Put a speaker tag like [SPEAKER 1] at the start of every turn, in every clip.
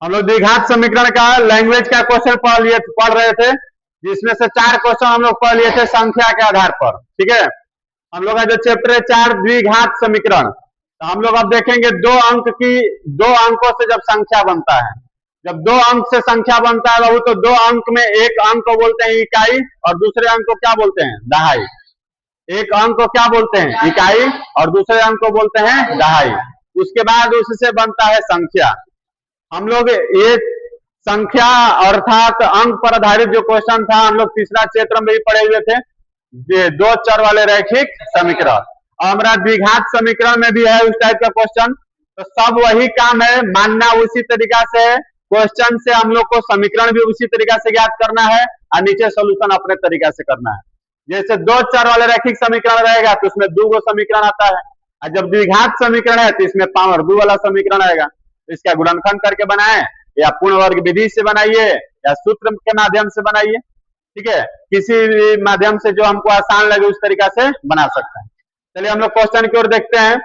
[SPEAKER 1] हम लोग द्विघात समीकरण का लैंग्वेज का क्वेश्चन पढ़ रहे थे, जिसमें से 4 क्वेश्चन हम लोग पढ़ लिए थे संख्या के आधार पर। ठीक है, हम लोग का जो चैप्टर है 4 द्विघात समीकरण, तो हम लोग अब देखेंगे 2 अंकों से जब संख्या बनता है। जब 2 अंक से संख्या बनता है बाबू, तो 2 अंक में एक अंक को बोलते हैं इकाई और दूसरे अंक को क्या बोलते हैं, दहाई। एक अंक को क्या बोलते हैं, इकाई, और दूसरे अंक को बोलते हैं दहाई। उसके बाद उससे बनता है संख्या। हम लोग ये संख्या अर्थात अंक पर आधारित जो क्वेश्चन था, हम लोग तीसरा क्षेत्र में भी पढ़े हुए थे, 2 चर वाले रैखिक समीकरण। और हमारा द्विघात समीकरण में भी है उस टाइप का क्वेश्चन। तो सब वही काम है, मानना उसी तरीका से है, क्वेश्चन से हम लोग को समीकरण भी उसी तरीका से ज्ञात करना है और नीचे सोल्यूशन अपने तरीका से करना है। जैसे 2 चर वाले रैखिक समीकरण रहेगा तो उसमें 2 समीकरण आता है, और जब द्विघात समीकरण है तो इसमें पावर 2 वाला समीकरण आएगा। इसका गुणनखंड करके बनाए, या पूर्ण वर्ग विधि से बनाइए, या सूत्र के माध्यम से बनाइए। ठीक है, किसी भी माध्यम से जो हमको आसान लगे उस तरीका से बना सकते हैं। चलिए हम लोग क्वेश्चन की ओर देखते हैं।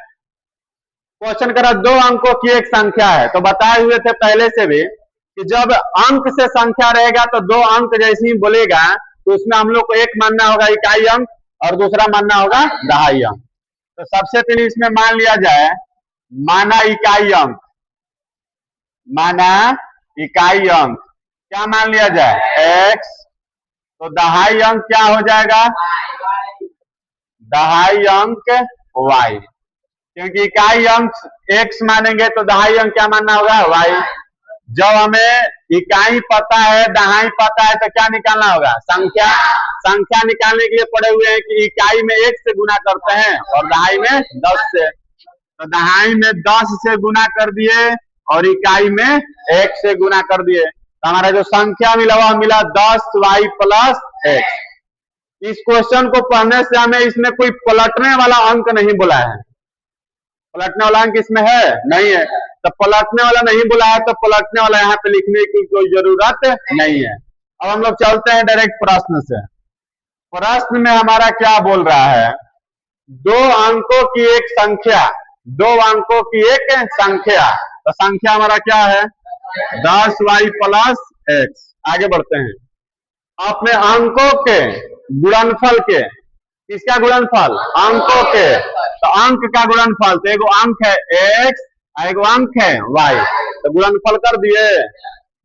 [SPEAKER 1] क्वेश्चन करा 2 अंकों की एक संख्या है। तो बताए हुए थे पहले से भी कि जब अंक से संख्या रहेगा तो 2 अंक जैसे ही बोलेगा तो उसमें हम लोग को एक मानना होगा इकाई अंक और दूसरा मानना होगा दहाई अंक। तो सबसे पहले इसमें मान लिया जाए, माना इकाई अंक, माना इकाई अंक क्या मान लिया जाए, x। तो दहाई अंक क्या हो जाएगा, दहाई अंक y, क्योंकि इकाई अंक x मानेंगे तो दहाई अंक क्या मानना होगा, y। जब हमें इकाई पता है, दहाई पता है, तो क्या निकालना होगा, संख्या। संख्या निकालने के लिए पड़े हुए हैं कि इकाई में 1 से गुना करते हैं और दहाई में 10 से। तो दहाई में 10 से गुना कर दिए और इकाई में 1 से गुना कर दिए, तो हमारा जो संख्या मिला वह मिला 10y प्लस x। इस क्वेश्चन को पढ़ने से हमें इसमें कोई पलटने वाला अंक नहीं बोला है, पलटने वाला अंक इसमें है नहीं है। तो पलटने वाला नहीं बोला है तो पलटने वाला यहाँ पे लिखने की कोई जरूरत नहीं है। अब हम लोग चलते हैं डायरेक्ट प्रश्न से। प्रश्न में हमारा क्या बोल रहा है, 2 अंकों की एक संख्या, 2 अंकों की एक संख्या। तो संख्या हमारा क्या है, 10y प्लस x। आगे बढ़ते हैं, अपने अंकों के गुणनफल के, किसका गुणनफल, अंकों के। तो अंक का गुणनफल, तो एगो अंक है x और एगो अंक है y, तो गुणनफल कर दिए।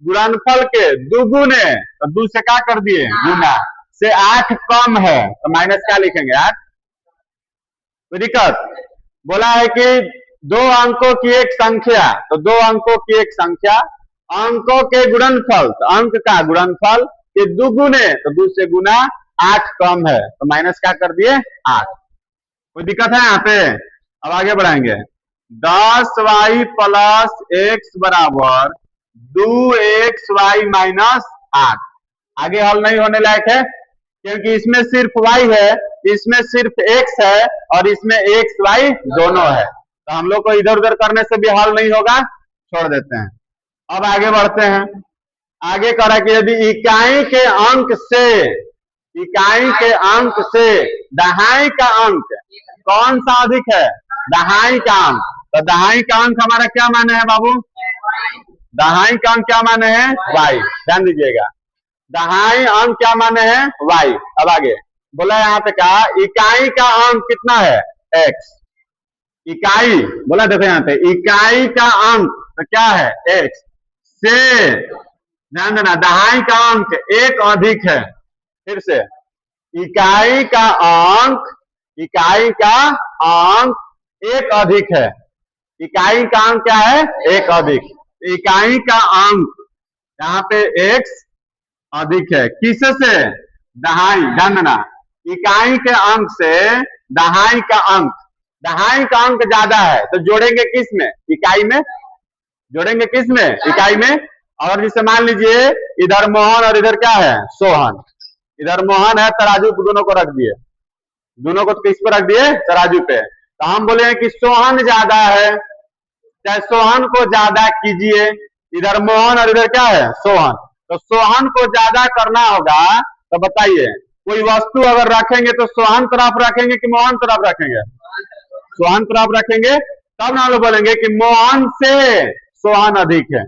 [SPEAKER 1] गुणनफल के दुगुने, तो 2 से क्या कर दिए, गुना, से 8 कम है तो माइनस क्या लिखेंगे, 8। कोई दिक्कत, बोला है कि 2 अंकों की एक संख्या, तो 2 अंकों की एक संख्या, अंकों के गुणनफल, तो अंक का गुणनफल के दुगुने, तो 2 से गुना, 8 कम है तो माइनस क्या कर दिए, 8। कोई दिक्कत है यहाँ पे, अब आगे बढ़ाएंगे। 10y प्लस x बराबर 2xy माइनस 8। आगे हल नहीं होने लायक है, क्योंकि इसमें सिर्फ y है, इसमें सिर्फ x है और इसमें x y दोनों है, तो हम लोग को इधर उधर करने से भी हल नहीं होगा, छोड़ देते हैं। अब आगे बढ़ते हैं। आगे करा कि यदि इकाई के अंक से, इकाई के अंक से दहाई का अंक कौन सा अधिक है, दहाई का अंक। तो दहाई का अंक हमारा क्या माने है बाबू, दहाई का अंक क्या माने हैं, y। ध्यान दीजिएगा, दहाई अंक क्या माने हैं, y। अब आगे बोला यहाँ पे कहा इकाई का अंक कितना है, x। इकाई बोला, देखो यहाँ पे इकाई का अंक तो क्या है, x से, ध्यान देना, दहाई का अंक 1 अधिक है। फिर से इकाई का अंक, इकाई का अंक 1 अधिक है, इकाई का अंक क्या है, 1 अधिक। इकाई का अंक यहाँ पे x अधिक है, किससे, दहाई। ध्यान देना, इकाई के अंक से दहाई का अंक, दहाई का अंक ज्यादा है तो जोड़ेंगे किस में, इकाई में, जोड़ेंगे किस में, इकाई में। और जिसे मान लीजिए इधर मोहन और इधर क्या है, सोहन। इधर मोहन है, तराजू पे दोनों को रख दिए, दोनों को किस पर रख दिए, तराजू पे। तो हम बोले कि सोहन ज्यादा है, चाहे सोहन को ज्यादा कीजिए। इधर मोहन और इधर क्या है, सोहन। तो सोहन को ज्यादा करना होगा, तो बताइए कोई वस्तु अगर रखेंगे तो सोहन तरफ रखेंगे कि मोहन तरफ रखेंगे, सोहन तरफ रखेंगे, तब ना लोग बोलेंगे कि मोहन से सोहन अधिक है।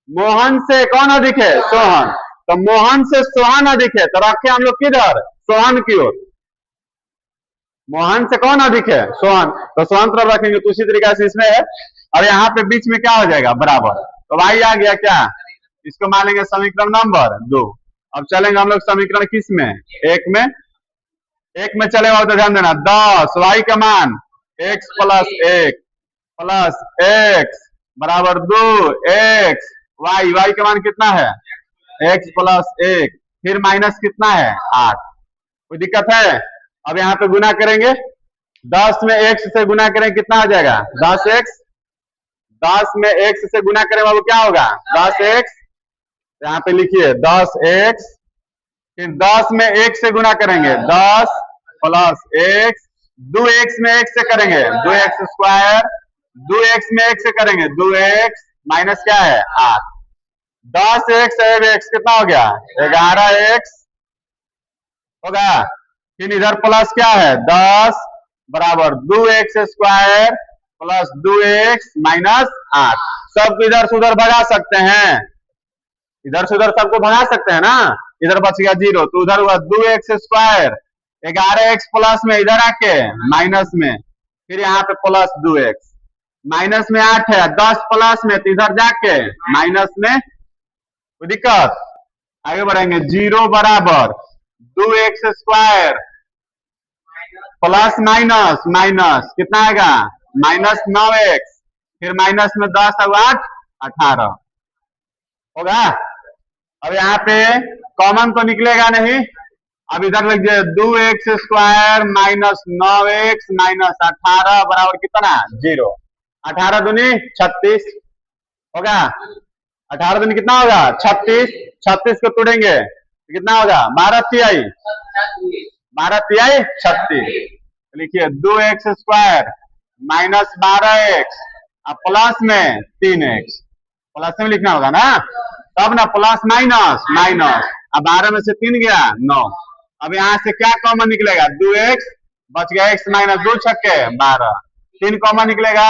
[SPEAKER 1] मोहन से कौन अधिक है? सोहन। तो मोहन से सोहन अधिक है, तो रखे हम लोग किधर? सोहन की ओर। मोहन से कौन अधिक है? सोहन। तो सोहन तरफ रखेंगे। तो उसी तरीके से इसमें है। और यहाँ पे बीच में क्या हो जाएगा? बराबर। तो भाई आ गया क्या? इसको मान लेंगे समीकरण नंबर 2। अब चलेंगे हम लोग समीकरण किस में? एक में। एक में चलेगा तो ध्यान देना, 10 वाई का मान x प्लस 1 प्लस x बराबर 2 x वाई। वाई का मान कितना है? x प्लस 1 फिर माइनस कितना है? 8। कोई दिक्कत है? अब यहाँ पे गुना करेंगे, 10 में x से गुना करेंगे कितना हो जाएगा? 10x। 10 में x से गुना करेंगे वो क्या होगा? 10x। यहाँ पे लिखिए 10x, फिर 10 में 1 से गुना करेंगे 10 प्लस x, 2x में 1 से करेंगे 2x स्क्वायर, 2x में 1 से करेंगे 2x माइनस क्या है? 8। 10x x कितना हो गया? 11x होगा। फिर इधर प्लस क्या है? 10 बराबर 2x square plus 2x minus 8। सबको इधर से उधर भगा सकते हैं, इधर से उधर सबको भगा सकते हैं ना। इधर बच गया 0, तो उधर हुआ 2x स्क्वायर, 11x प्लस में इधर आके माइनस में, फिर यहाँ पे प्लस 2x, माइनस में 8 है, 10 प्लस में तो इधर जाके माइनस में। कोई दिक्कत? आगे बढ़ेंगे। 0 बराबर 2x square plus minus minus कितना आएगा? माइनस 9x, फिर माइनस में 10 और 8 18 होगा। अब यहाँ पे कॉमन तो निकलेगा नहीं। अब इधर लग जाए 2x square minus 9x minus 18 बराबर कितना? 0। 18 दूनी 36 होगा। 18 दूनी कितना होगा? 36। 36 को तोड़ेंगे तो कितना होगा? 12 तिहाई 12 तिहाई 36। लिखिए 2x square minus 12x plus में 3x, प्लस में लिखना होगा ना, तब ना प्लस माइनस माइनस। अब 12 में से 3 गया 9। अब यहाँ से क्या कॉमन निकलेगा? 2x बच गया, x माइनस 2 छक्के 12, 3 कॉमन निकलेगा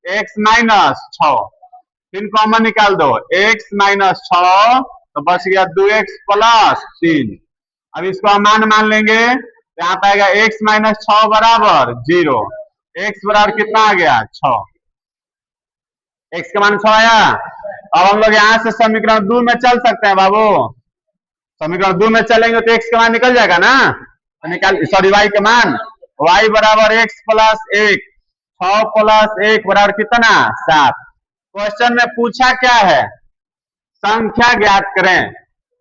[SPEAKER 1] x माइनस 6, 3 कॉमन निकाल दो x माइनस 6, तो बच गया 2x प्लस 3। अब इसको हम मान लेंगे, तो यहाँ पे आएगा x माइनस 6 बराबर 0। x बराबर कितना आ गया? 6। x का मान 6 आया। अब हम लोग यहाँ से समीकरण 2 में चल सकते हैं बाबू। समीकरण 2 में चलेंगे तो x का मान निकल जाएगा ना, तो निकाल, सॉरी y का मान, y बराबर x प्लस 1, 6 प्लस 1 बराबर कितना? 7। क्वेश्चन में पूछा क्या है? संख्या ज्ञात करें।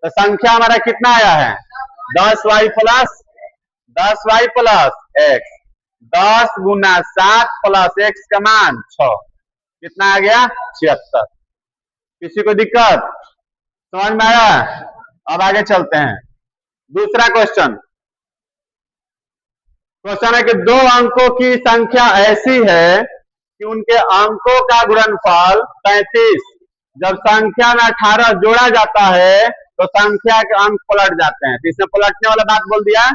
[SPEAKER 1] तो संख्या हमारा कितना आया है? 10y plus 10y plus x, 10 गुना 7 प्लस x का मान 6, कितना आ गया? 76। किसी को दिक्कत? समझ में आया? अब आगे चलते हैं। दूसरा क्वेश्चन। क्वेश्चन है कि 2 अंकों की संख्या ऐसी है कि उनके अंकों का गुणनफल 35। जब संख्या में 18 जोड़ा जाता है तो संख्या के अंक पलट जाते हैं। तो इसमें पलटने वाला बात बोल दिया।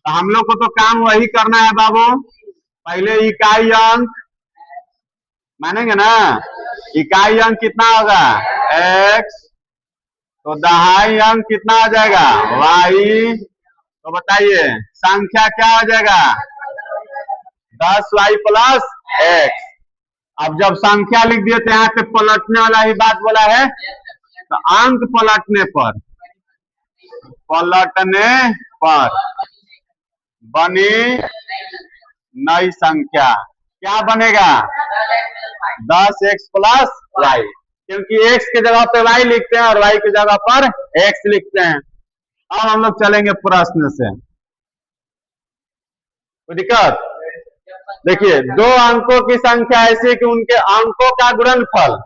[SPEAKER 1] तो हम लोग को तो काम वही करना है बाबू। पहले इकाई अंक मानेंगे ना। इकाई अंक कितना होगा? x, तो दहाई अंक कितना आ जाएगा? y। तो बताइए संख्या क्या हो जाएगा? 10y plus x। अब जब संख्या लिख दिए तो यहाँ पे पलटने वाला ही बात बोला है। तो अंक पलटने पर बनी नई संख्या क्या बनेगा? 10x प्लस y, क्योंकि x के जगह पे y लिखते हैं और y की जगह पर x लिखते हैं। अब हम लोग चलेंगे प्रश्न से। कोई दिक्कत? देखिए 2 अंकों की संख्या ऐसी कि उनके अंकों का गुणनफल,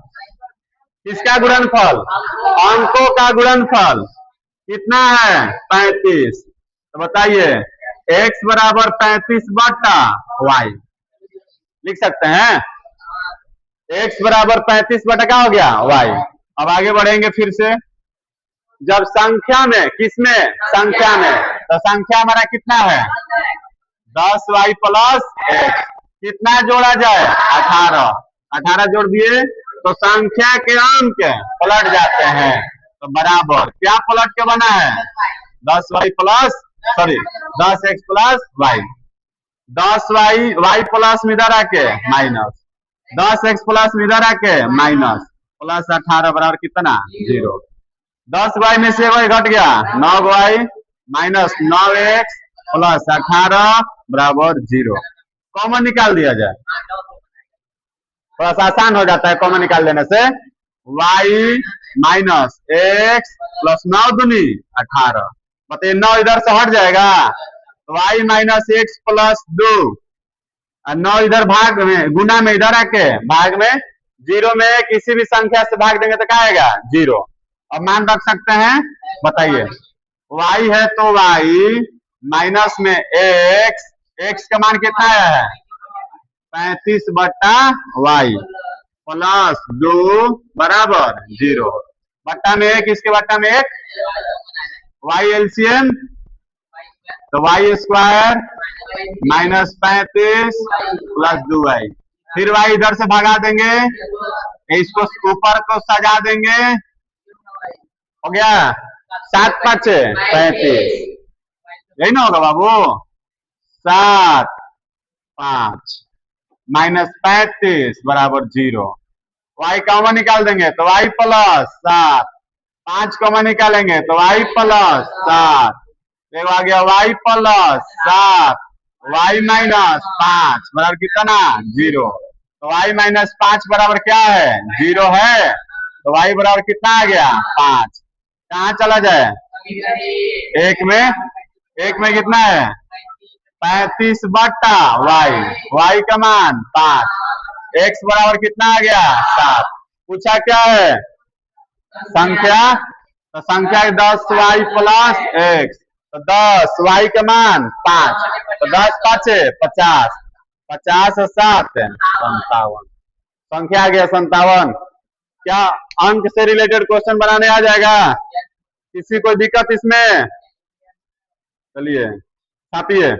[SPEAKER 1] किसका गुणनफल? अंकों का गुणनफल कितना है? 35। तो बताइए x बराबर 35 बटा y लिख सकते हैं। x बराबर 35 बटा क्या हो गया? y। अब आगे बढ़ेंगे फिर से। जब संख्या में, किसमें? संख्या में, तो संख्या हमारा कितना है? 10y plus x। कितना जोड़ा जाए? 18। 18 जोड़ दिए तो संख्या के अंक पलट जाते हैं, तो बराबर क्या पलट के बना है 10y plus 10x plus y, 10y y plus में इधर आके माइनस 10x प्लस में इधर आके माइनस प्लस 18 बराबर कितना 0। 10y में से y घट गया 9y माइनस 9x प्लस 18 बराबर 0। कॉमन निकाल दिया जाए, थोड़ा सा आसान हो जाता है कॉमन निकाल देने से। y माइनस एक्स प्लस 9 दूनी 18, बताइए 9 इधर से हट जाएगा तो y माइनस एक्स प्लस 2 और 9 इधर भाग में गुना में इधर आके भाग में 0 में किसी भी संख्या से भाग देंगे तो क्या आएगा 0। अब मान रख सकते हैं, बताइए y है तो y माइनस में x का मान कितना आया है 35 बट्टा y प्लस 2 बराबर 0, बट्टा में 1 इसके बट्टा में 1 y एलसीएम तो y square minus 35 plus 2y, फिर y इधर से भगा देंगे, इसको ऊपर को सजा देंगे, हो गया 7 5 35, यही ना होगा बाबू 7 5 माइनस 35 बराबर 0। y कॉमन निकाल देंगे तो y प्लस 7, 5 कॉमन निकालेंगे तो y प्लस 7, देखो आ गया y प्लस 7 y माइनस 5 बराबर कितना 0। तो y माइनस 5 बराबर क्या है 0 है, तो y बराबर कितना आ गया 5, कहाँ चला जाए एक में कितना है 35 बट्टा y का मान 5, x बराबर कितना आ गया 7। पूछा क्या है संख्या, तो संख्या 10y प्लस x, तो 10y का मान 5, तो 10 5 50, 50 और 7 57, संख्या आ गया 57। क्या अंक से रिलेटेड क्वेश्चन बनाने आ जाएगा, किसी कोई दिक्कत इसमें, चलिए छापिए।